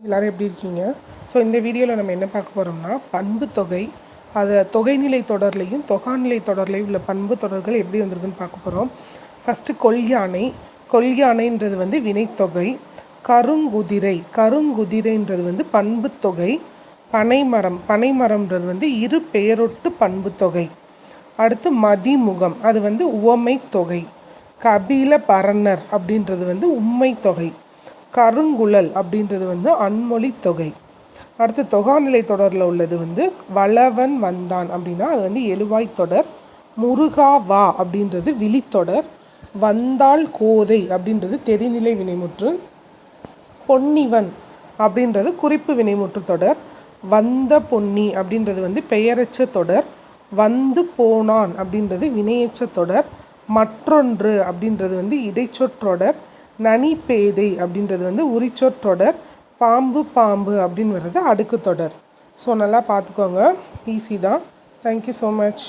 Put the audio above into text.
எல்லோரும் எப்படி இருக்கீங்க? ஸோ இந்த வீடியோவில் நம்ம என்ன பார்க்க போகிறோம்னா பண்பு தொகை, அதை தொகைநிலை தொடர்லையும் தொகாநிலை தொடர்லையும் உள்ள பண்பு தொடர்கள் எப்படி வந்திருக்குன்னு பார்க்க போகிறோம். ஃபஸ்ட்டு கொல்யானை. கொல்யானைன்றது வந்து வினைத்தொகை. கருங்குதிரைன்றது வந்து பண்பு தொகை. பனைமரம்ன்றது வந்து இரு பெயரொட்டு பண்பு தொகை. அடுத்து மதிமுகம், அது வந்து உவமை தொகை. கபில பரணர் அப்படின்றது வந்து உண்மை தொகை. கருங்குழல் அப்படின்றது வந்து அன்மொழி தொகை. அடுத்து தொகாநிலை தொடரில் உள்ளது வந்து வளவன் வந்தான் அப்படின்னா அது வந்து எழுவாய் தொடர். முருகா வா அப்படின்றது விழித்தொடர். வந்தாள் கோதை அப்படின்றது தெரிநிலை வினைமுற்று. பொன்னிவன் அப்படின்றது குறிப்பு வினைமுற்று தொடர். வந்த பொன்னி அப்படின்றது வந்து பெயரச்ச தொடர். வந்து போனான் அப்படின்றது வினையச்ச தொடர். மற்றொன்று அப்படின்றது வந்து இடைச்சொற்றொடர். நனிப்பேதை அப்படின்றது வந்து உரிச்சொற்றொடர். பாம்பு அப்படின்னு வர்றது அடுக்கு தொடர். ஸோ நல்லா பார்த்துக்கோங்க, ஈஸி தான். Thank you so much.